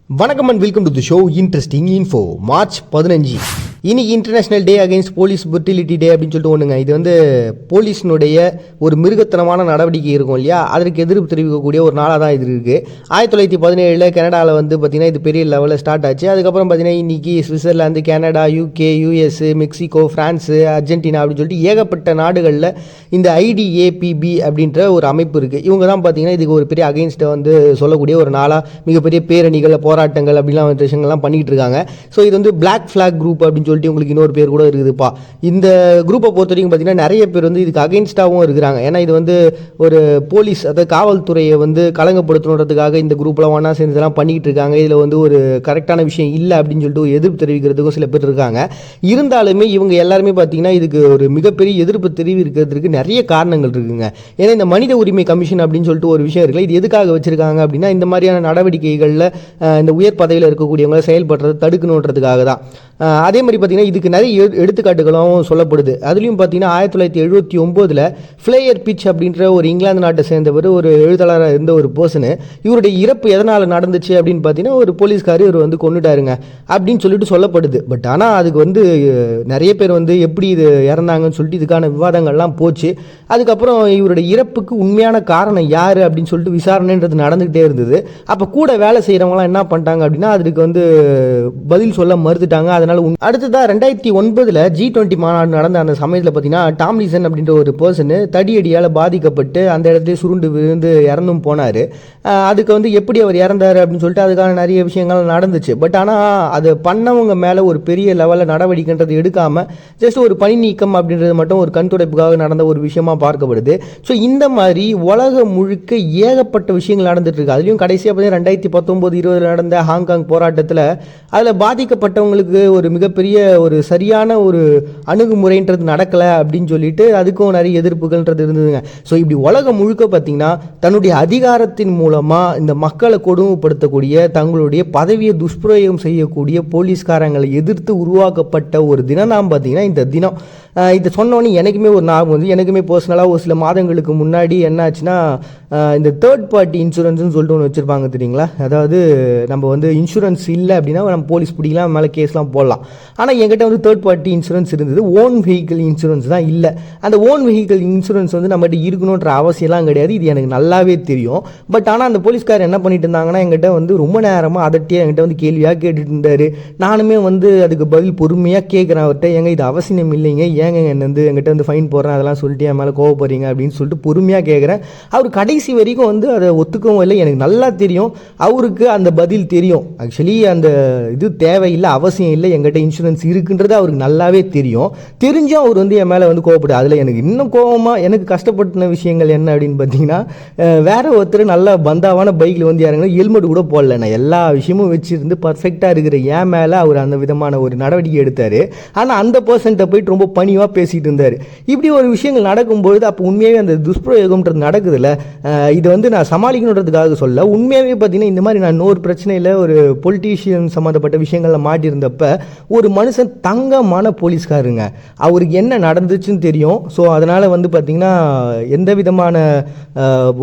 வணக்கம் and welcome to the show interesting info. March 15 இன்னைக்கு international day against police புர்டிலிட்டி டே அப்படின்னு சொல்லிட்டு ஒன்றுங்க. இது வந்து போலீஸினுடைய ஒரு மிருகத்தனமான நடவடிக்கை இருக்கும் இல்லையா, அதற்கு எதிர்ப்பு தெரிவிக்கக்கூடிய ஒரு நாளாக தான் இது இருக்குது. 1917 கனடாவில் வந்து பார்த்திங்கன்னா இது பெரிய லெவலில் ஸ்டார்ட் ஆச்சு. அதுக்கப்புறம் பார்த்திங்கன்னா இன்றைக்கி Switzerland, Canada, UK, US, Mexico, France, Argentina அப்படின்னு சொல்லிட்டு ஏகப்பட்ட நாடுகளில் இந்த ஐடிஏபிபி அப்படின்ற ஒரு அமைப்பு இருக்குது. இவங்க தான் பார்த்திங்கன்னா இதுக்கு ஒரு பெரிய அகைன்ஸ்ட்டை வந்து சொல்லக்கூடிய ஒரு நாளாக மிகப்பெரிய பேரணிகள், போராட்டங்கள் அப்படிலாம் விஷயங்கள்லாம் பண்ணிகிட்டு இருக்காங்க. ஸோ இது வந்து பிளாக் ஃப்ளாக் குரூப் அப்படின்னு சொல்லிட்டு உங்களுக்கு இன்னொரு பேர் கூட இருக்குதுப்பா. இந்த குரூப்பை பொறுத்த வரைக்கும் பார்த்தீங்கன்னா நிறைய பேர் வந்து இதுக்கு அகைன்ஸ்டாகவும் இருக்கிறாங்க. ஏன்னா இது வந்து ஒரு போலீஸ், அதாவது காவல்துறையை வந்து களங்கப்படுத்தணுன்றதுக்காக இந்த குரூப்லாம் ஒன்றா சேர்ந்துலாம் பண்ணிக்கிட்டு இருக்காங்க. இதில் வந்து ஒரு கரெக்டான விஷயம் இல்லை அப்படின்னு சொல்லிட்டு ஒரு எதிர்ப்பு தெரிவிக்கிறதுக்கும் சில பேர் இருக்காங்க. இருந்தாலுமே இவங்க எல்லாருமே பார்த்தீங்கன்னா இதுக்கு ஒரு மிகப்பெரிய எதிர்ப்பு தெரிவிக்கிறதுக்கு நிறைய காரணங்கள் இருக்குங்க. ஏன்னா இந்த மனித உரிமை கமிஷன் அப்படின்னு சொல்லிட்டு ஒரு விஷயம் இருக்குல்ல, இது எதுக்காக வச்சுருக்காங்க அப்படின்னா இந்த மாதிரியான நடவடிக்கைகளில் இந்த உயர் பதவியில் இருக்கக்கூடியவங்களை செயல்படுறதை தடுக்கணுன்றதுக்காக தான். அதே மாதிரி பார்த்திங்கன்னா இதுக்கு நிறைய எடுத்துக்காட்டுகளும் சொல்லப்படுது. அதுலேயும் பார்த்திங்கன்னா 1979 ஃப்ளேயர் பிட்ச் அப்படின்ற ஒரு இங்கிலாந்து நாட்டை சேர்ந்தவர், ஒரு எழுத்தாளராக இருந்த ஒரு பர்சனு, இவருடைய இறப்பு எதனால் நடந்துச்சு அப்படின்னு பார்த்தீங்கன்னா ஒரு போலீஸ்கார் இவர் வந்து கொண்டுட்டாருங்க அப்படின்னு சொல்லிட்டு சொல்லப்படுது. பட் ஆனால் அதுக்கு வந்து நிறைய பேர் வந்து எப்படி இது இறந்தாங்கன்னு சொல்லிட்டு இதுக்கான விவாதங்கள்லாம் போச்சு. அதுக்கப்புறம் இவருடைய இறப்புக்கு உண்மையான காரணம் யார் அப்படின்னு சொல்லிட்டு விசாரணைன்றது நடந்துகிட்டே இருந்தது. அப்போ கூட வேலை செய்கிறவங்களாம் என்ன பண்ணிட்டாங்க அப்படின்னா அதுக்கு வந்து பதில் சொல்ல மறுத்துட்டாங்க. அதனால் அடுத்ததாக 2009 G20 மாநாடு நடந்த அந்த சமயத்தில் பார்த்தீங்கன்னா டாம்லிசன் அப்படின்ற ஒரு பர்சனு தடியடியால் பாதிக்கப்பட்டு அந்த இடத்துல சுருண்டு விழுந்து இறந்தும் போனார். அதுக்கு வந்து எப்படி அவர் இறந்தார் அப்படின்னு சொல்லிட்டு அதுக்கான நிறைய விஷயங்கள் நடந்துச்சு. பட் ஆனால் அது பண்ணவங்க மேலே ஒரு பெரிய லெவலில் நடவடிக்கைன்றது எடுக்காமல் ஜஸ்ட் ஒரு பணி நீக்கம் அப்படின்றது மட்டும் ஒரு கண் துடைப்புக்காக நடந்த ஒரு விஷயமா பார்க்கப்படுது. ஸோ இந்த மாதிரி உலகம் முழுக்க ஏகப்பட்ட விஷயங்கள் நடந்துட்டு இருக்கு. அதுலேயும் கடைசியாக பார்த்தீங்கன்னா 2019-20 நடந்த ஹாங்காங் போராட்டத்தில் அதில் பாதிக்கப்பட்டவங்களுக்கு ஒரு மிகப்பெரிய ஒரு சரியான ஒரு அணுகுமுறைன்றது நடக்கலை அப்படின்னு சொல்லிட்டு அதுக்கும் நிறைய எதிர்ப்புகள்ன்றது இருந்ததுங்க. ஸோ இப்படி உலகம் முழுக்க பார்த்தீங்கன்னா தன்னுடைய அதிகாரத்தின் மூலமாக இந்த மக்களை கொடுமைப்படுத்தக்கூடிய, தங்களுடைய பதவியை துஷ்பிரயோகம் செய்யக்கூடிய போலீஸ்காரங்களை எதிர்த்து உருவாக்கப்பட்ட ஒரு தினம் தான் பார்த்தீங்கன்னா இந்த தினம். இதை சொன்னோன்னே எனக்குமே ஒரு ஞாபகம் வந்து, எனக்குமே பர்சனலாக ஒரு சில மாதங்களுக்கு முன்னாடி என்ன ஆச்சுன்னா இந்த தேர்ட் பார்ட்டி இன்சூரன்ஸ்னு சொல்லிட்டு ஒன்று வச்சுருப்பாங்க தெரியுங்களா. அதாவது நம்ம வந்து இன்சூரன்ஸ் இல்லை அப்படின்னா நம்ம போலீஸ் பிடிக்கலாம், மேலே கேஸ்லாம் போடலாம். ஆனால் என்கிட்ட வந்து தேர்ட் பார்ட்டி இன்சூரன்ஸ் இருந்தது, ஓன் வெஹிக்கிள் இன்சூரன்ஸ் தான் இல்லை. அந்த ஓன் வெஹிக்கிள் இன்சூரன்ஸ் வந்து நம்மகிட்ட இருக்கணுன்ற அவசியம்லாம் கிடையாது, இது எனக்கு நல்லாவே தெரியும். பட் ஆனால் அந்த போலீஸ்கார் என்ன பண்ணிட்டு இருந்தாங்கன்னா என்கிட்ட வந்து ரொம்ப நேரமாக அதட்டியாக என்கிட்ட வந்து கேள்வியாக கேட்டுட்டு இருந்தார். நானுமே வந்து அதுக்கு பதில் பொறுமையாக கேட்குறேன் அவர்கிட்ட, ஏங்க இது அவசியம் இல்லைங்க, ஏங்க என்ன வந்து என்கிட்ட வந்து ஃபைன் போடுறேன், அதெல்லாம் சொல்லிட்டு என் மேலே கோவப்படுறீங்க அப்படின்னு சொல்லிட்டு பொறுமையாக கேட்குறேன். அவர் கடைசி வரைக்கும் வந்து அதை ஒத்துக்கவும் இல்லை. எனக்கு நல்லா தெரியும் அவருக்கு அந்த பதில் தெரியும். ஆக்சுவலி அந்த இது தேவையில்லை, அவசியம் இல்லை, என்கிட்ட இன்சூரன்ஸ் இருக்குன்றது அவருக்கு நல்லாவே தெரியும். தெரிஞ்சும் அவர் வந்து என் மேலே வந்து கோவப்படுது. அதில் எனக்கு இன்னும் கோவமாக எனக்கு கஷ்டப்பட்ட விஷயங்கள் என்ன அப்படின்னு பார்த்தீங்கன்னா, வேற ஒருத்தர் நல்ல பந்தாவான பைக்கில் வந்து இறங்கினா ஹெல்மெட் கூட போடல. நான் எல்லா விஷயமும் வச்சுருந்து பர்ஃபெக்டாக இருக்கிற என் மேலே அவர் அந்த விதமான ஒரு நடவடிக்கை எடுத்தார். ஆனால் அந்த பர்சன்ட்டை போயிட்டு ரொம்ப பணிவாக பேசிகிட்டு இருந்தார். இப்படி ஒரு விஷயங்கள் நடக்கும்பொழுது அப்போ உண்மையாகவே அந்த துஷ்பிரயோகம்ன்றது நடக்குதுல்ல. இது வந்து நான் சமாளிக்கணுன்றதுக்காக சொல்ல, உண்மையாகவே பார்த்தீங்கன்னா இந்த மாதிரி நான் இன்னொரு பிரச்சனையில் ஒரு பொலிட்டீஷியன் சம்மந்தப்பட்ட விஷயங்களில் மாட்டியிருந்தப்ப ஒரு மனுஷன் தங்கமான போலீஸ்காருங்க, அவருக்கு என்ன நடந்துச்சுன்னு தெரியும். ஸோ அதனால் வந்து பார்த்திங்கன்னா எந்த விதமான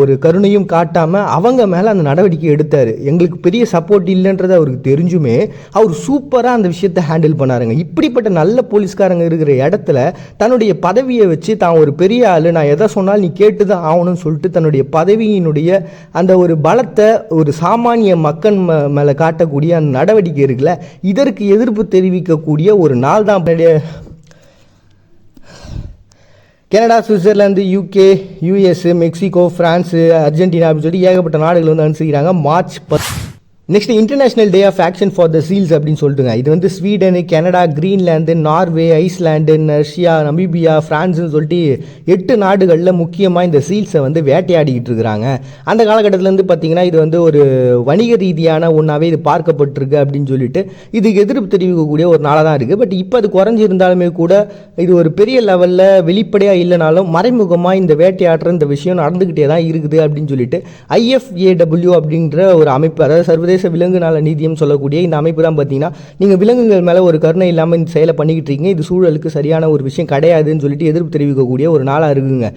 ஒரு கருணையும் காட்டாமல் அவங்க மேலே அந்த நடவடிக்கை எடுத்தார். எங்களுக்கு பெரிய சப்போர்ட் இல்லைன்றது அவருக்கு தெரிஞ்சுமே அவர் சூப்பராக அந்த விஷயத்தை ஹேண்டில் பண்ணாருங்க. இப்படிப்பட்ட நல்ல போலீஸ்காரங்க இருக்கிற இடத்துல தன்னுடைய பதவியை வச்சு தான் ஒரு பெரிய ஆள், நான் எதை சொன்னாலும் நீ கேட்டு தான் ஆகணும்னு சொல்லிட்டு தன்னுடைய பதவியினுடைய அந்த ஒரு பலத்தை ஒரு சாமானிய மக்கள் மேலே காட்டக்கூடிய அந்த நடவடிக்கை இருக்குல்ல, இதற்கு எதிர்ப்பு தெரிவிக்கக்கூடிய ஒரு நாள் தான் Canada, Switzerland, UK, US, Mexico, France, Argentina அப்படின்னு சொல்லிட்டு ஏகப்பட்ட நாடுகள் வந்து அனுசரிக்கிறாங்க. March 10. Next international day of action for the seals அப்படின்னு சொல்லிட்டுங்க. இது வந்து Sweden, Canada, Greenland, Norway, Iceland, Russia, Namibia, ஃப்ரான்ஸ்னு சொல்லிட்டு 8 நாடுகளில் முக்கியமாக இந்த சீல்ஸை வந்து வேட்டையாடிக்கிட்டு இருக்கிறாங்க. அந்த காலகட்டத்திலேருந்து பார்த்திங்கன்னா இது வந்து ஒரு வணிக ரீதியான ஒன்றாவே இது பார்க்கப்பட்டிருக்கு அப்படின்னு சொல்லிட்டு இதுக்கு எதிர்ப்பு தெரிவிக்கக்கூடிய ஒரு நாளாக தான் இருக்குது. பட் இப்போ அது குறைஞ்சிருந்தாலுமே கூட இது ஒரு பெரிய லெவலில் வெளிப்படையாக இல்லைனாலும் மறைமுகமாக இந்த வேட்டையாடுற இந்த விஷயம் நடந்துக்கிட்டே தான் இருக்குது அப்படின்னு சொல்லிட்டு IFAW அப்படின்ற ஒரு அமைப்பு, அதாவது சர்வதேச சர்வதேச விலங்கு நல நீதியம் சொல்லக்கூடிய இந்த அமைப்பு தான் பார்த்தீங்கன்னா நீங்கள் விலங்குகள் மேலே ஒரு கருணை இல்லாமல் இந்த செயலை பண்ணிக்கிட்டு இருக்கீங்க, இது சூழலுக்கு சரியான ஒரு விஷயம் கிடையாதுன்னு சொல்லிட்டு எதிர்ப்பு தெரிவிக்கக்கூடிய ஒரு நாளாக இருக்குங்க.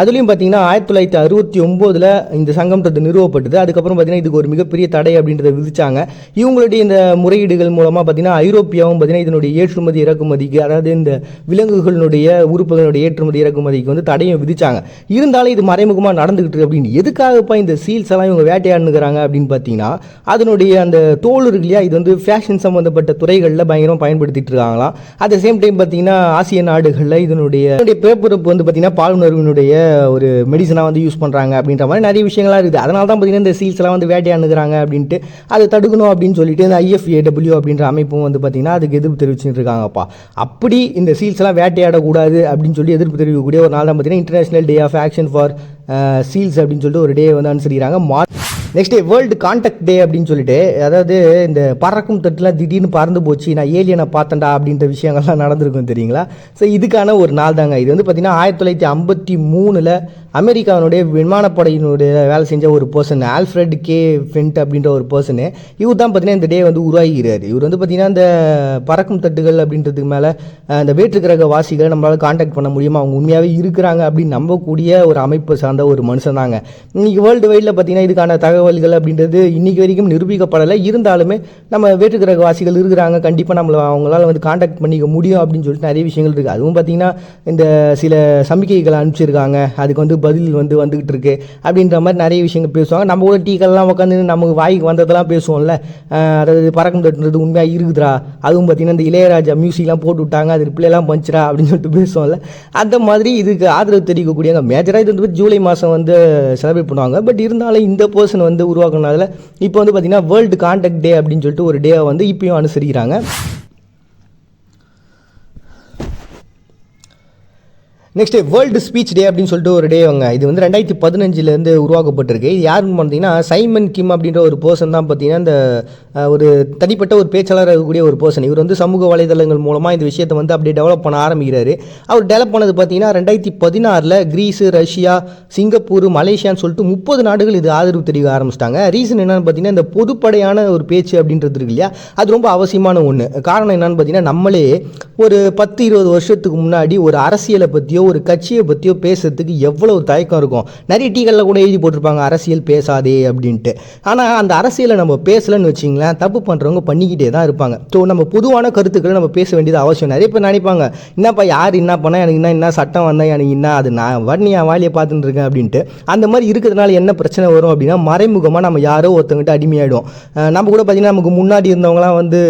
அதுலேயும் பார்த்தீங்கன்னா 1969 இந்த சங்கம்ன்றது நிறுவப்பட்டது. அதுக்கப்புறம் பார்த்தீங்கன்னா இதுக்கு ஒரு மிகப்பெரிய தடை அப்படின்றத விதிச்சாங்க. இவங்களுடைய இந்த முறையீடுகள் மூலமாக பார்த்தீங்கன்னா ஐரோப்பியாவும் பார்த்தீங்கன்னா இதனுடைய ஏற்றுமதி இறக்குமதிக்கு, அதாவது இந்த விலங்குகளுடைய உறுப்புகளுடைய ஏற்றுமதி இறக்குமதிக்கு வந்து தடையும் விதிச்சாங்க. இருந்தாலும் இது மறைமுகமாக நடந்துகிட்டு இருக்கு. அப்படின்னு எதுக்காகப்பா இந்த சீல்ஸ் எல்லாம் இவங்க வேட்டையாடுங்கிறாங்க அப்படின்னு பார்த்தீங்கன்னா அதனுடைய அந்த தோல் இருக்கு இல்லையா, இது வந்து ஃபேஷன் சம்மந்தப்பட்ட துறைகளில் பயங்கரமாக பயன்படுத்திட்டு இருக்காங்களாம். அட் த சேம் டைம் பார்த்தீங்கன்னா ஆசிய நாடுகளில் இதனுடைய பேப்பரப்பு வந்து பார்த்தீங்கன்னா பாலுணர்வினுடைய ஒரு மெடிசனாக வந்து யூஸ் பண்ணுறாங்க அப்படின்ற மாதிரி நிறைய விஷயங்கள்லாம் இருக்குது. அதனால தான் பார்த்தீங்கன்னா இந்த சீல்ஸ் எல்லாம் வந்து வேட்டையாடுகிறாங்க அப்படின்ட்டு அதை தடுக்கணும் அப்படின்னு சொல்லிட்டு இந்த IFAW அப்படின்ற அமைப்பும் வந்து பார்த்தீங்கன்னா அதுக்கு எதிர்ப்பு தெரிவிச்சுட்டு இருக்காங்கப்பா. அப்படி இந்த சீல்ஸ் எல்லாம் வேட்டையாடக்கூடாது அப்படின்னு சொல்லி எதிர்ப்பு தெரிவிக்கக்கூடிய ஒரு நாள் தான் பார்த்தீங்கன்னா international day of action for seals அப்படின்னு சொல்லிட்டு ஒரு டே வந்து அனுசரிக்கிறாங்க. Next day world contact day அப்படின்னு சொல்லிட்டு, அதாவது இந்த பறக்கும் தட்டுலாம் திடீர்னு பறந்து போச்சு, நான் ஏலியனை பார்த்தேன்டா அப்படின்ற விஷயங்கள்லாம் நடந்திருக்கும் தெரியுங்களா. ஸோ இதுக்கான ஒரு நாள் தாங்க இது. வந்து பார்த்தீங்கன்னா 1953 அமெரிக்காவினுடைய விமானப்படையினுடைய வேலை செஞ்ச ஒரு பர்சன் ஆல்ஃப்ரெட் கே ஃபென்ட் அப்படின்ற ஒரு பர்சனு, இவர் தான் பார்த்தீங்கன்னா இந்த டே வந்து உருவாகிறார். இவர் வந்து பார்த்தீங்கன்னா இந்த பறக்கும் தட்டுகள் அப்படின்றதுக்கு மேலே இந்த வேற்று கிரக வாசிகளை நம்மளால் கான்டாக்ட் பண்ண முடியுமா, அவங்க உண்மையாகவே இருக்கிறாங்க அப்படின்னு நம்பக்கூடிய ஒரு அமைப்பு சார்ந்த ஒரு மனுஷன் தாங்க. இன்னைக்கு வேர்ல்டு வைடில் பார்த்தீங்கன்னா இதுக்கான தகவல்கள் அப்படின்றது இன்னைக்கு வரைக்கும் நிரூபிக்கப்படலை. இருந்தாலுமே நம்ம வேற்று கிரக வாசிகள் இருக்கிறாங்க, கண்டிப்பாக நம்மளை அவங்களால வந்து கான்டாக்ட் பண்ணிக்க முடியும் அப்படின்னு சொல்லிட்டு நிறைய விஷயங்கள் இருக்குது. அதுவும் பார்த்தீங்கன்னா இந்த சில சமிக்கைகளை அனுப்பிச்சிருக்காங்க, அதுக்கு வந்து பதில் வந்து வந்துகிட்டு இருக்கு அப்படின்ற மாதிரி நிறைய விஷயங்கள் பேசுவாங்க. நம்ம கூட டீக்கெல்லாம் உட்காந்து நமக்கு வாய்க்கு வந்ததெல்லாம் பேசுவோம்ல, அதாவது பறக்கும் தட்டுன்றது உண்மையாக இருக்குதுரா, அதுவும் பார்த்தீங்கன்னா இந்த இளையராஜா மியூசிக்லாம் போட்டு விட்டாங்க, அது ரிப்ளைலாம் பஞ்சிரா அப்படின்னு சொல்லிட்டு பேசுவோம்ல, அந்த மாதிரி இதுக்கு ஆதரவு தெரிவிக்கக்கூடியவங்க மேஜராக இது வந்து ஜூலை மாதம் வந்து செலிப்ரேட் பண்ணுவாங்க. பட் இருந்தாலும் இந்த பர்சன் வந்து உருவாக்குனதால இப்போ வந்து பார்த்தீங்கன்னா வேர்ல்டு கான்டாக்ட் டே அப்படின்னு சொல்லிட்டு ஒரு டே வந்து இப்பயும் அனுசரிக்கிறாங்க. நெக்ஸ்ட் வேர்ல்டு ஸ்பீச் டே அப்படின்னு சொல்லிட்டு ஒரு டே வாங்க. இது வந்து 2015 உருவாக்கப்பட்டிருக்கு. இது யாருன்னு பார்த்தீங்கன்னா சைமன் கிம் அப்படின்ற ஒரு பர்சன் தான் பார்த்தீங்கன்னா இந்த ஒரு தனிப்பட்ட ஒரு பேச்சாளராக இருக்கக்கூடிய ஒரு பர்சன். இவர் வந்து சமூக வலைதளங்கள் மூலமாக இந்த விஷயத்தை வந்து அப்படியே டெவலப் பண்ண ஆரம்பிக்கிறாரு. அவர் டெவலப் பண்ணது பார்த்தீங்கன்னா 2016 கிரீஸு, ரஷ்யா, சிங்கப்பூர், மலேசியான்னு சொல்லிட்டு 30 நாடுகள் இது ஆதரவு தெரிவிக்க ஆரம்பிச்சிட்டாங்க. ரீசன் என்னன்னு பார்த்தீங்கன்னா இந்த பொதுப்படையான ஒரு பேச்சு அப்படின்றது இருக்கு இல்லையா, அது ரொம்ப அவசியமான ஒன்று. காரணம் என்னன்னு பார்த்தீங்கன்னா நம்மளே ஒரு 10-20 வருஷத்துக்கு முன்னாடி ஒரு அரசியலை பற்றியோ ஒரு கட்சியை பற்றியோ பேசுறதுக்கு எவ்வளோ ஒரு தயக்கம் இருக்கும். நிறைய டீகளில் கூட எழுதி போட்டிருப்பாங்க அரசியல் பேசாதே அப்படின்ட்டு. ஆனால் அந்த அரசியலை நம்ம பேசலன்னு வச்சிங்களேன், தப்பு பண்ணுறவங்க பண்ணிக்கிட்டே தான் இருப்பாங்க. ஸோ நம்ம பொதுவான கருத்துக்களை நம்ம பேச வேண்டியது அவசியம். நிறைய பேர் நினைப்பாங்க, என்னப்பா யார் என்ன பண்ணால் எனக்கு என்ன சட்டம் வந்தால் எனக்கு என்ன, அது நான் வண்ணி என் வாலியை பார்த்துட்டு இருக்கேன் அப்படின்ட்டு. அந்த மாதிரி இருக்கிறதுனால என்ன பிரச்சனை வரும் அப்படின்னா மறைமுகமாக நம்ம யாரோ ஒருத்தங்கிட்ட அடிமையாயிடும். நம்ம கூட பார்த்தீங்கன்னா நமக்கு முன்னாடி இருந்தவங்களாம் வந்து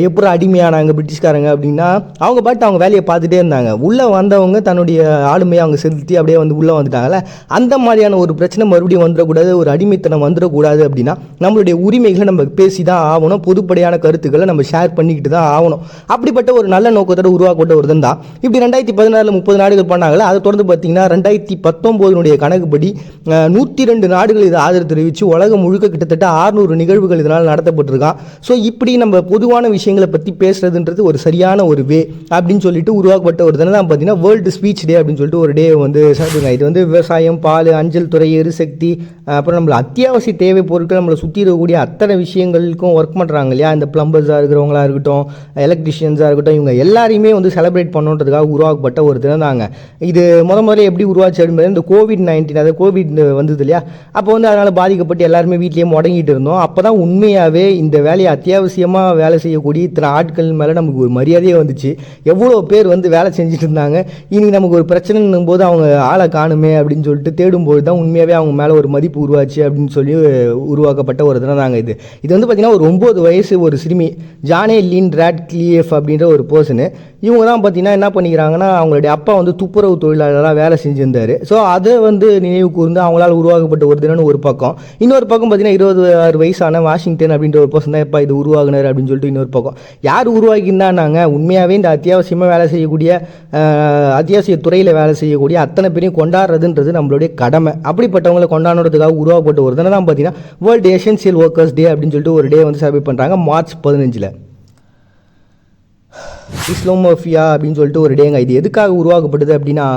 எப்படி அடிமையானாங்க பிரிட்டிஷ்காரங்க அப்படின்னா, அவங்க பாட்டு அவங்க வேலையை பார்த்துட்டே இருந்தாங்க. உள்ளே வந்தவங்க தன்னுடைய ஆளுமையை அவங்க செலுத்தி அப்படியே வந்து உள்ளே வந்துட்டாங்கல்ல, அந்த மாதிரியான ஒரு பிரச்சனை மறுபடியும் வந்துடக்கூடாது, ஒரு அடிமைத்தனம் வந்துடக்கூடாது அப்படின்னா நம்மளுடைய உரிமைகளை நம்ம பேசி தான் ஆகணும், பொதுப்படையான கருத்துக்களை நம்ம ஷேர் பண்ணிக்கிட்டு தான் ஆகணும். அப்படிப்பட்ட ஒரு நல்ல நோக்கத்தோடு உருவாக்கப்பட்ட ஒரு தான் இப்படி 2016 30 நாடுகள் பண்ணாங்கல்ல. அதை தொடர்ந்து பார்த்தீங்கன்னா 2019 கணக்குப்படி 102 நாடுகள் இதை ஆதரவு தெரிவித்து உலகம் முழுக்க கிட்டத்தட்ட 600 நிகழ்வுகள் இதனால் நடத்தப்பட்டிருக்கான். ஸோ இப்படி நம்ம பொதுவான விஷயங்களை பற்றி பேசுறதுன்றது ஒரு சரியான ஒரு வே அப்படின்னு சொல்லிட்டு உருவாக்கப்பட்ட ஒரு தினம் தான் பார்த்தீங்கன்னா வேர்ல்டு ஸ்பீச் டே அப்படின்னு சொல்லிட்டு ஒரு டே வந்து சாப்பிடுங்க. இது வந்து விவசாயம், பால், அஞ்சல் துறை, எரிசக்தி, அப்புறம் நம்மள அத்தியாவசிய தேவை பொருட்கள் நம்மளை சுற்றி இருக்கக்கூடிய அத்தனை விஷயங்களுக்கும் ஒர்க் பண்ணுறாங்க இல்லையா, இந்த பிளம்பர்ஸாக இருக்கிறவங்களா இருக்கட்டும், எலக்ட்ரிஷியன்ஸாக இருக்கட்டும், இவங்க எல்லாரையுமே வந்து செலிப்ரேட் பண்ணுறதுக்காக உருவாக்கப்பட்ட ஒரு தினம் தாங்க. இது முதல்ல எப்படி உருவாச்சு அப்படின்னு இந்த COVID-19, அதாவது கோவிட் வந்தது இல்லையா, அப்போ வந்து அதனால் பாதிக்கப்பட்டு எல்லாருமே வீட்லேயே முடங்கிட்டு இருந்தோம். அப்போ தான் உண்மையாகவே இந்த வேலையை அத்தியாவசியமாக வேலை செய்யக்கூடிய இத்தனை ஆட்கள் மேலே நமக்கு ஒரு மரியாதையே வந்துச்சு. எவ்வளோ பேர் வந்து வேலை செஞ்சுட்டு இருந்தாங்க, இனி நமக்கு ஒரு பிரச்சனைன்னும் போது அவங்க ஆளை காணுமே அப்படின்னு சொல்லிட்டு தேடும்போது தான் உண்மையாகவே அவங்க மேலே ஒரு மதிப்பு உருவாச்சு அப்படின்னு சொல்லி உருவாக்கப்பட்ட ஒரு தினம் தாங்க இது. இது வந்து பார்த்திங்கன்னா ஒரு 9 வயசு ஒரு சிறுமி ஜானே லின் ராட்க்ளிஃப் அப்படின்ற ஒரு பர்சனு. இவங்க தான் பார்த்தீங்கன்னா என்ன பண்ணிக்கிறாங்கன்னா, அவங்களுடைய அப்பா வந்து துப்புரவு தொழிலாளராக வேலை செஞ்சுருந்தார். ஸோ அதை வந்து நினைவு கூர்ந்து அவங்களால் உருவாக்கப்பட்ட ஒரு தினம்னு ஒரு பக்கம். இன்னொரு பக்கம் பார்த்தீங்கன்னா 26 வயசான வாஷிங்டன் அப்படின்ற ஒரு பர்சன் தான் எப்போ இது உருவாகினார் அப்படின்னு சொல்லிட்டு இன்னொரு பக்கம். யார் உருவாக்கியிருந்தாங்க, உண்மையாகவே இந்த அத்தியாவசியமாக வேலை செய்யக்கூடிய அத்தியாவசிய துறையில் வேலை செய்யக்கூடிய அத்தனை பேரையும் கொண்டாடுறதுன்றது நம்மளுடைய கடமை. அப்படிப்பட்டவங்களை கொண்டாடுறதுக்காக உருவாக்கப்பட்ட ஒரு தினம் தான் பார்த்தீங்கன்னா வேர்ல்டு எசென்சியல் ஒர்க்கர்ஸ் டே அப்படின்னு சொல்லிட்டு ஒரு டே வந்து செலிப்ரேட் பண்ணுறாங்க மார்ச் 15. இஸ்லாமோஃபியா அப்படின்னு சொல்லிட்டு ஒரு டேங்க. இது எதுக்காக உருவாக்கப்பட்டது அப்படின்னா,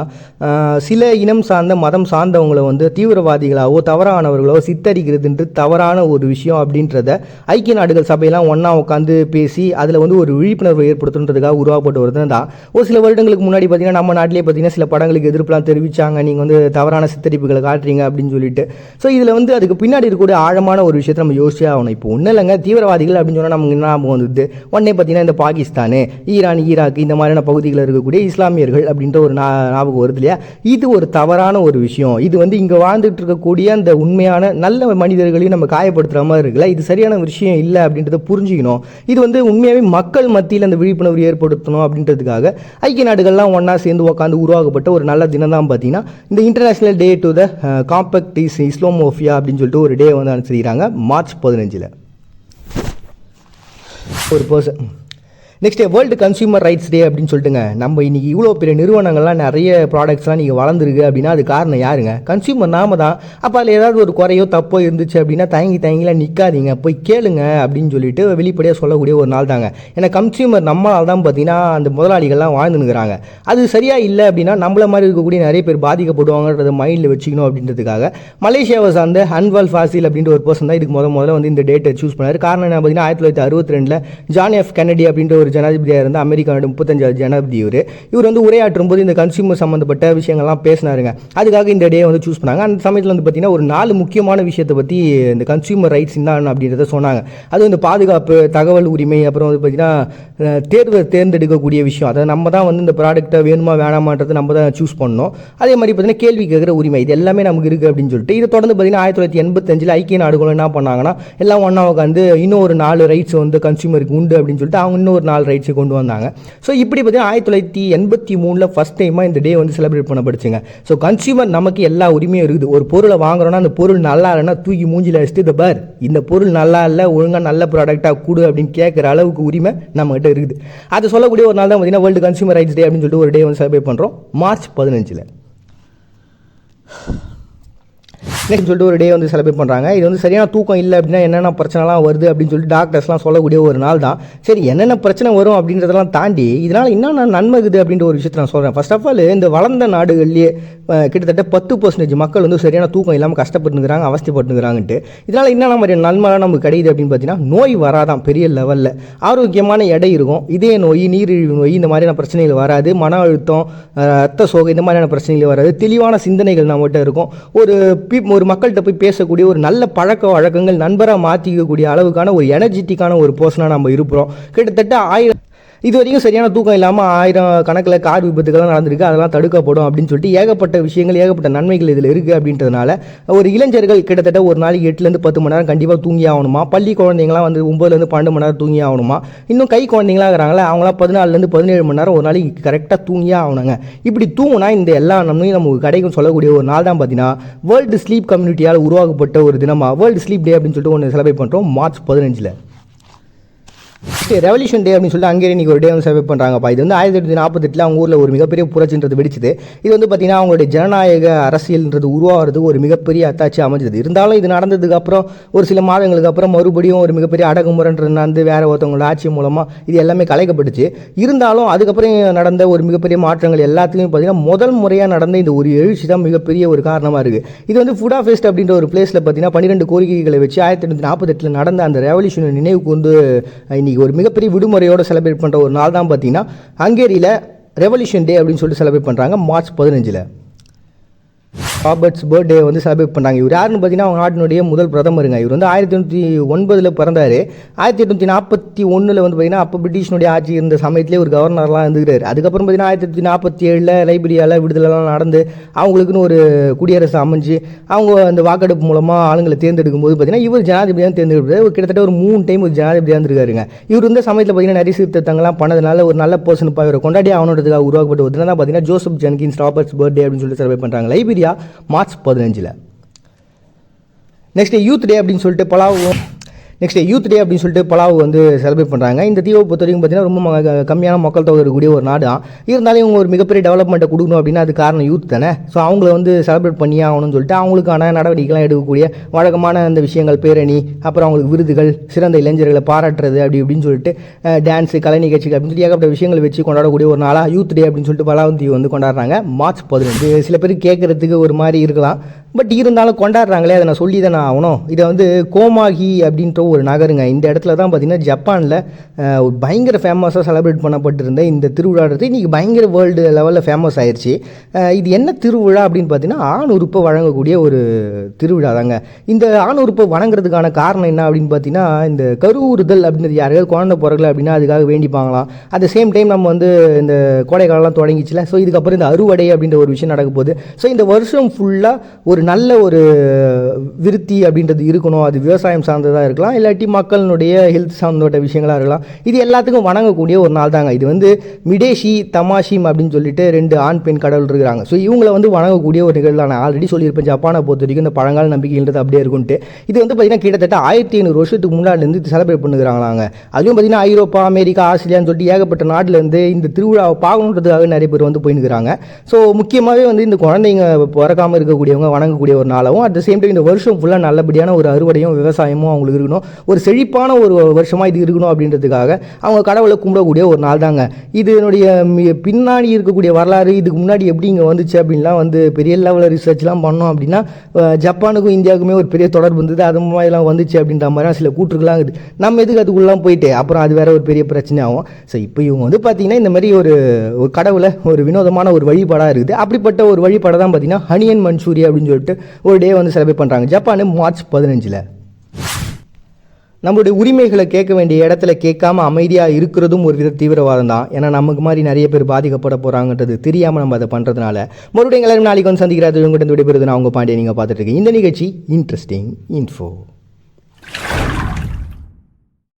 சில இனம் சார்ந்த மதம் சார்ந்தவங்களை வந்து தீவிரவாதிகளாவோ தவறானவர்களோ சித்தரிக்கிறதுன்ட்டு தவறான ஒரு விஷயம் அப்படின்றத ஐக்கிய நாடுகள் சபையெல்லாம் ஒன்றா உட்காந்து பேசி அதில் வந்து ஒரு விழிப்புணர்வு ஏற்படுத்துன்றதுக்காக உருவாக்கப்பட்ட ஒரு தான். ஒரு சில வருடங்களுக்கு முன்னாடி பார்த்தீங்கன்னா நம்ம நாட்டிலே பார்த்தீங்கன்னா சில படங்களுக்கு எதிர்ப்புலாம் தெரிவித்தாங்க, நீங்கள் வந்து தவறான சித்தரிப்புகளை காட்டுறீங்க அப்படின்னு சொல்லிட்டு. ஸோ இதில் வந்து அதுக்கு பின்னாடி இருக்கக்கூடிய ஆழமான ஒரு விஷயத்தை நம்ம யோசிச்சே ஆகணும். இப்போ ஒன்றும் இல்லைங்க, தீவிரவாதிகள் அப்படின்னு சொன்னால் நமக்கு என்ன ஞாபகம் வந்துது? உடனே பார்த்தீங்கன்னா இந்த பாகிஸ்தானு, ஈரான், ஈராக் இந்த மாதிரியான பகுதிகளில் இருக்கக்கூடிய இஸ்லாமியர்கள் அப்படின்ற ஒரு ஞாபகம் வருது இல்லையா? இது ஒரு தவறான ஒரு விஷயம். இது வந்து இங்கே வாழ்ந்துட்டு இருக்கக்கூடிய அந்த உண்மையான நல்ல மனிதர்களையும் நம்ம காயப்படுத்துகிற மாதிரி இருக்குல்ல, இது சரியான விஷயம் இல்லை அப்படின்றத புரிஞ்சுக்கணும். இது வந்து உண்மையாகவே மக்கள் மத்தியில் அந்த விழிப்புணர்வு ஏற்படுத்தணும் அப்படின்றதுக்காக ஐக்கிய நாடுகள்லாம் ஒன்றா சேர்ந்து உட்காந்து உருவாக்கப்பட்ட ஒரு நல்ல தினம் தான் பார்த்தீங்கன்னா இந்த international day to the combat Islamophobia அப்படின்னு சொல்லிட்டு ஒரு டே வந்து அனுப்பிச்சிருக்காங்க மார்ச் 15. ஒரு person. Next world consumer rights day அப்படின்னு சொல்லிட்டுங்க. நம்ம இன்றைக்கி இவ்வளோ பெரிய நிறுவனங்கள்லாம் நிறைய ப்ராடக்ட்ஸ்லாம் நீங்கள் வளர்ந்துருக்கு அப்படின்னா அது காரணம் யாருங்க? கன்சியூமர் நாம தான். அப்போ அதில் ஏதாவது ஒரு குறையோ தப்போ இருந்துச்சு அப்படின்னா தயங்கிலாம் நிற்காதீங்க, போய் கேளுங்க அப்படின்னு சொல்லிட்டு வெளிப்படையாக சொல்லக்கூடிய ஒரு நாள் தாங்க. ஏன்னா கன்சியூமர் நம்மளால் தான் பார்த்தீங்கன்னா அந்த முதலாளிகள்லாம் வாழ்ந்துனுக்கிறாங்க. அது சரியாக இல்லை அப்படின்னா நம்மள மாதிரி இருக்கக்கூடிய நிறைய பேர் பாதிக்கப்படுவாங்கன்றதை மைண்டில் வச்சுக்கணும் அப்படின்றதுக்காக மலேசியாவை சார்ந்த அன்வால் ஃபாசில் அப்படின்ற ஒரு பர்சன் தான் இதுக்கு முதல்ல வந்து இந்த டேட்டை சூஸ் பண்ணார். காரணம் என்ன பார்த்தீங்கன்னா 1962 ஜான் எஃப் கென்னடி அப்படின்ற ஒரு ஜனாதிபதியாக இருந்த அமெரிக்காவோட 35வது ஜனாதிபதி இவர் வந்து உரையாற்றும் போது இந்த கன்சியூமர் சம்மந்தப்பட்ட விஷயங்கள்லாம் பேசினாருங்க. அதுக்காக இந்த டே வந்து சூஸ் பண்ணாங்க. அந்த சமயத்தில் வந்து பார்த்தீங்கன்னா ஒரு 4 முக்கியமான விஷயத்தை பற்றி இந்த கன்சியூமர் ரைட்ஸ் என்ன அப்படின்றத சொன்னாங்க. அது வந்து பாதுகாப்பு, தகவல் உரிமை, அப்புறம் வந்து பார்த்தீங்கன்னா தேர்ந்தெடுக்கக்கூடிய விஷயம். அதை நம்ம தான் வந்து இந்த ப்ராடக்ட்டை வேணுமா வேணாமான்றதை நம்ம தான் சூஸ் பண்ணணும். அதே மாதிரி பார்த்தீங்கன்னா கேள்வி கேட்குற உரிமை, இது எல்லாமே நமக்கு இருக்குது அப்படின்னு சொல்லிட்டு இதை தொடர்ந்து பார்த்தீங்கன்னா 1985 ஐக்கிய நாடுகளும் என்ன பண்ணாங்கன்னா எல்லாம் ஒன்றா உட்காந்து இன்னும் ஒரு 4 ரைட்ஸ் வந்து கன்சியூமருக்கு உண்டு அப்படின்னு சொல்லிட்டு அவங்க இன்னும் ஒரு 4 ரைட்ஸை கொண்டு வந்தாங்க. ஸோ இப்படி பார்த்தீங்கன்னா 1983 ஃபஸ்ட் டைமாக இந்த டே வந்து செலிப்ரேட் பண்ணப்படுச்சுங்க. ஸோ கன்சியூமர் நமக்கு எல்லா உரிமையும் இருக்குது. ஒரு பொருளை வாங்குறோன்னா அந்த பொருள் நல்லா இல்லைன்னா தூக்கி மூஞ்சில் வச்சுட்டு இந்த பார் இந்த பொருள் நல்லா இல்லை, ஒழுங்காக நல்ல ப்ராடக்டாக கொடு அப்படின்னு கேட்குற அளவுக்கு உரிமை நம்மகிட்ட இருக்குது. அது சொல்லக்கூடிய ஒரு நாள் தான் பார்த்தீங்கன்னா வேர்ல்டு கன்சியூமர் ரைட்ஸ் டே அப்படின்னு சொல்லிட்டு ஒரு டே வந்து செலிப்ரேட் பண்ணுறோம் மார்ச் 15. நெக்ஸ்ட் சொல்லிட்டு ஒரு டே வந்து செலிப்ரேட் பண்ணுறாங்க. இது வந்து சரியான தூக்கம் இல்லை அப்படின்னா என்னென்ன பிரச்சனைலாம் வருது அப்படின்னு சொல்லிட்டு டாக்டர்ஸ்லாம் சொல்லக்கூடிய ஒரு நாள் தான். சரி, என்னென்ன பிரச்சனை வரும் அப்படின்றதெல்லாம் தாண்டி இதனால் என்னென்ன நன்மை இருக்குது அப்படின்ற ஒரு விஷயத்தை நான் சொல்கிறேன். ஃபர்ஸ்ட் ஆஃப் ஆல் இந்த வளர்ந்த நாடுகள்லேயே கிட்டத்தட்ட 10% மக்கள் வந்து சரியான தூக்கம் இல்லாமல் கஷ்டப்பட்டுங்கிறாங்க, அவஸ்தைப்பட்டுங்கிறாங்கன்ட்டு. இதனால் என்னென்ன மாதிரியான நன்மைலாம் நமக்கு கிடைக்குது அப்படின்னு பார்த்தீங்கன்னா நோய் வராதான் பெரிய லெவலில், ஆரோக்கியமான எடை இருக்கும், இதய நோய், நீரிழிவு நோய் இந்த மாதிரியான பிரச்சனைகள் வராது, மன அழுத்தம், ரத்த சோகை இந்த மாதிரியான பிரச்சனைகள் வராது, தெளிவான சிந்தனைகள் நம்மகிட்ட இருக்கும், ஒரு மக்கள்கிட்ட போய் பேசக்கூடிய ஒரு நல்ல பழக்க வழக்கங்கள் நண்பராக மாற்றிக்கக்கூடிய அளவுக்கான ஒரு எனர்ஜெட்டிக்கான ஒரு பர்சனாக நம்ம இருப்போம். கிட்டத்தட்ட 1000 இது வரைக்கும் சரியான தூக்கம் இல்லாமல் 1000 கணக்கில் கார் விபத்துக்கெல்லாம் நடந்திருக்கு, அதெல்லாம் தடுக்கப்படும் அப்படின்னு சொல்லிட்டு ஏகப்பட்ட விஷயங்கள், ஏகப்பட்ட நன்மைகள் இதில் இருக்குது. அப்படின்றதுனால ஒரு இளைஞர்கள் கிட்டத்தட்ட ஒரு நாளைக்கு 8லேருந்து 10 மணி நேரம் கண்டிப்பாக தூங்கி ஆகணுமா. பள்ளி குழந்தைங்களாம் வந்து 9லேருந்து 12 மணி நேரம் தூங்கி ஆகணுமா. இன்னும் கை குழந்தைங்களாக இருக்கிறாங்களா அவங்களாம் 14லேருந்து 17 மணி நேரம் ஒரு நாளைக்கு கரெக்டாக தூங்கியே ஆகணுங்க. இப்படி தூங்கினா இந்த எல்லா நன்மையும் நமக்கு கிடைக்கும் சொல்லக்கூடிய ஒரு நாள் தான் பார்த்தீங்கன்னா வேர்ல்டு ஸ்லீப் கம்யூனிட்டியால் உருவாக்கப்பட்ட ஒரு தினமாக வேர்ல்டு ஸ்லீப் டே அப்படின்னு சொல்லிட்டு ஒன்று செலிப்ரேட் பண்ணுறோம் மார்ச் 15. ரெவல்யூஷன் டே அப்படின்னு சொல்லிட்டு அங்கே இன்றைக்கி ஒரு டே வந்து செலிப்ரேட் பண்ணுறாங்கப்பா. இது வந்து 1848 அவங்க ஊரில் ஒரு மிகப்பெரிய புரட்சின்றது வெடிச்சது. இது வந்து பார்த்திங்கன்னா அவங்களுடைய ஜனநாயக அரசியல்ன்றது உருவாகிறது ஒரு மிகப்பெரிய அத்தாட்சி அமைஞ்சது. இருந்தாலும் இது நடந்ததுக்கு அப்புறம் ஒரு சில மாதங்களுக்கு அப்புறம் மறுபடியும் ஒரு மிகப்பெரிய அடக்குமுறைன்றது நடந்து வேறு ஒருத்தவங்களோட ஆட்சி மூலமாக இது எல்லாமே கலைக்கப்பட்டுச்சு. இருந்தாலும் அதுக்கப்புறம் நடந்த ஒரு மிகப்பெரிய மாற்றங்கள் எல்லாத்துலேயும் பார்த்திங்கன்னா முதல் முறையாக நடந்த இந்த ஒரு எழுச்சி தான் மிகப்பெரிய ஒரு காரணமாக இருக்குது. இது வந்து புடாபெஸ்ட் அப்படின்ற ஒரு பிளேஸில் பார்த்திங்கன்னா 12 கோரிக்கைகளை வச்சு 1848 நடந்த அந்த ரெவல்யூஷன் நினைவுக்கு வந்து இன்றைக்கி ஒரு மிகப்பெரிய விடுமுறையோடு செலிப்ரேட் பண்ணுற ஒரு நாள் தான் பார்த்தீங்கன்னா ஹங்கேரியில் ரெவல்யூஷன் டே அப்படின்னு சொல்லிட்டு செலிப்ரேட் பண்ணுறாங்க மார்ச் 15. ராபர்ட்ஸ் பர்த்டே வந்து செலிப்ரேட் பண்ணுறாங்க. இவர் யாருன்னு பார்த்தீங்கன்னா அவங்க நாட்டினுடைய முதல் பிரதமருங்க. இவர் வந்து 1809 பிறந்தார். 1841 வந்து பார்த்தீங்கன்னா அப்போ பிரிட்டிஷனுடைய ஆட்சி இருந்த சமயத்திலே ஒரு கவர்னர்லாம் இருந்துக்கிறார். அதுக்கப்புறம் பார்த்தீங்கன்னா 1847 லைபீரியாவில் விடுதலைலாம் நடந்து அவங்களுக்குன்னு ஒரு குடியரசு அமைஞ்சு அவங்க அந்த வாக்கெடுப்பு மூலமாக ஆளுங்களை தேர்ந்தெடுக்கும் போது பார்த்தீங்கன்னா இவர் ஜனாதிபதியாக தேர்ந்தெடுப்பார். கிட்டத்தட்ட ஒரு 3 டைம் ஒரு ஜனாதிபதியாக இருந்திருக்காருங்க. இவர் இந்த சமயத்தில் பார்த்தீங்கன்னா நிறைய சீர்திருத்தங்கள்லாம் பண்ணதுனால ஒரு நல்ல பர்சனுப்பாக இவரை கொண்டாடி ஆகணுன்றதுக்காக உருவாக்கப்பட்ட ஒரு தினம் தான் பார்த்தீங்கன்னா ஜோசப் ஜென்கின்ஸ் ராபர்ட்ஸ் பர்த்டே அப்படின்னு சொல்லிட்டு செலிப்ரேட் பண்ணுறாங்க Liberia March 15. Next youth day அப்படின்னு சொல்லிட்டு பலாவும் நெக்ஸ்ட் யூத் டே அப்படின்னு சொல்லிட்டு பலாவு வந்து செலிப்ரேட் பண்ணுறாங்க. இந்த தீவை பொறுத்த வரைக்கும் பார்த்தீங்கன்னா ரொம்ப கம்மியான மக்கள் தொகை இருக்கக்கூடிய ஒரு நாடு தான். இருந்தாலும் இவங்க ஒரு மிகப்பெரிய டெவலப்மெண்ட்டை கொடுக்கணும் அப்படின்னா அது காரணம் யூத் தானே. ஸோ அவங்கள வந்து செலிப்ரேட் பண்ணியே ஆகணும்னு சொல்லிட்டு அவங்களுக்கான நடவடிக்கைலாம் எடுக்கக்கூடிய வழக்கமான அந்த விஷயங்கள், பேரணி, அப்புறம் அவங்களுக்கு விருதுகள், சிறந்த இளைஞர்களை பாராட்டுறது அப்படி இப்படின்னு சொல்லிட்டு டான்ஸு, கலை நிகழ்ச்சிகள் அப்படின்னு சொல்லி ஏகப்பட்ட விஷயங்கள் வச்சு கொண்டாடக்கூடிய ஒரு நாளாக யூத் டே அப்படின்னு சொல்லிட்டு பலாவும் தீவு வந்து கொண்டாடுறாங்க மார்ச் 15. சில பேருக்கு கேட்குறதுக்கு ஒரு மாதிரி இருக்கலாம், பட் இருந்தாலும் கொண்டாடுறாங்களே, அதை நான் சொல்லி தானே ஆகணும். இதை வந்து கோமாகி அப்படின்ற ஒரு நகருங்க. இந்த இடத்துல தான் பார்த்தீங்கன்னா ஜப்பானில் பயங்கர ஃபேமஸாக செலிப்ரேட் பண்ணப்பட்டிருந்த இந்த திருவிழான்றது இன்றைக்கி பயங்கர வேர்ல்டு லெவலில் ஃபேமஸ் ஆயிடுச்சு. இது என்ன திருவிழா அப்படின்னு பார்த்தீங்கன்னா ஆண் உறுப்பை வழங்கக்கூடிய ஒரு திருவிழா தாங்க. இந்த ஆண் உறுப்பை வணங்குறதுக்கான காரணம் என்ன அப்படின்னு பார்த்தீங்கன்னா, இந்த கருவுறுதல் அப்படின்றது யாரையாவது குழந்தை பிறக்கல அப்படின்னா அதுக்காக வேண்டிப்பாங்களாம். அட் த சேம் டைம் நம்ம வந்து இந்த கோடை காலம்லாம் தொடங்கிச்சுல, ஸோ இதுக்கப்புறம் இந்த அறுவடை அப்படின்ற ஒரு விஷயம் நடக்க போகுது. ஸோ இந்த வருஷம் ஃபுல்லாக ஒரு நல்ல ஒரு விருத்தி அப்படின்றது இருக்கணும். அது விவசாயம் சார்ந்ததாக இருக்கலாம், இல்லாட்டி மக்களினுடைய ஹெல்த் சார்ந்த விஷயங்களாக இருக்கலாம். இது எல்லாத்துக்கும் வணங்கக்கூடிய ஒரு நாள் தாங்க. இது வந்து மிடேஷி தமாஷிம் அப்படின்னு சொல்லிட்டு 2 ஆண் பெண் கடவுள் இருக்கிறாங்க. ஸோ இவங்களை வந்து வணங்கக்கூடிய ஒரு நிகழ்வு. நான் ஆல்ரெடி சொல்லியிருப்பேன், ஜப்பானை பொறுத்த வரைக்கும் இந்த பழங்கால நம்பிக்கைன்றது அப்படியே இருக்குன்ட்டு. இது வந்து பார்த்தீங்கன்னா கிட்டத்தட்ட 1500 வருஷத்துக்கு முன்னாடிலேருந்து இது செலிப்ரேட் பண்ணுறாங்களாங்க. அதுவும் பார்த்தீங்கன்னா ஐரோப்பா, அமெரிக்கா, ஆஸ்திரேலியான்னு சொல்லிட்டு ஏகப்பட்ட நாட்டிலேருந்து இந்த திருவிழாவை பார்க்கணுன்றதுக்காக நிறைய பேர் வந்து போயின்னுக்கிறாங்க. ஸோ முக்கியமாகவே வந்து இந்த குழந்தைங்க பிறக்காமல் இருக்கக்கூடியவங்க வணங்கக்கூடிய ஒரு நாளாகவும், அட் த சேம் டைம் இந்த வருஷம் ஃபுல்லாக நல்லபடியான ஒரு அறுவடையும் விவசாயமும் அவங்களுக்கு இருக்கணும், ஒரு செழிப்பான ஒரு வருஷமாக இது இருக்கணும் அப்படின்றதுக்காக அவங்க கடவுளை கும்பிடக்கூடிய ஒரு நாள் தாங்க. இதனுடைய பின்னாடி இருக்கக்கூடிய வரலாறு, இதுக்கு முன்னாடி எப்படி இங்கே வந்துச்சு அப்படின்லாம் வந்து பெரிய லெவலில் ரிசர்ச்லாம் பண்ணோம் அப்படின்னா ஜப்பானுக்கும் இந்தியாவுக்குமே ஒரு பெரிய தொடர்பு இருந்தது. அது மாதிரிலாம் வந்துச்சு அப்படின்ற மாதிரி சில கூற்றுக்கெல்லாம் இருக்குது. நம்ம எதுக்கு அதுக்குள்ளலாம் போயிட்டு அப்புறம் அது வேற ஒரு பெரிய பிரச்சனை ஆகும். ஸோ இப்போ இவங்க வந்து பார்த்தீங்கன்னா இந்த மாதிரி ஒரு கடவுளை ஒரு வினோதமான ஒரு வழிபாடாக இருக்குது. அப்படிப்பட்ட ஒரு வழிபாடை தான் பார்த்தீங்கன்னா ஹனியன் மன்சூரி அப்படின்னு சொல்லிட்டு ஒரு டே வந்து செலிப்ரேட் பண்ணுறாங்க ஜப்பான் மார்ச் 15. நம்மளுடைய உரிமைகளை கேட்க வேண்டிய இடத்துல கேட்காம அமைதியாக இருக்கிறதும் ஒரு வித தீவிரவாதம் தான். ஏன்னா நமக்கு மாதிரி நிறைய பேர் பாதிக்கப்பட போகிறாங்கன்றது தெரியாமல் நம்ம அதை பண்ணுறதுனால. மறுபடியும் எல்லாரும் நாளைக்கு வந்து சந்திக்கிறாரு. உங்கள்கிட்ட விடைபெறுது நான் உங்கள் பாண்டியை நீங்கள் பார்த்துட்டு இருக்கீங்க. இந்த நிகழ்ச்சி இன்ட்ரெஸ்டிங் இன்ஃபோ.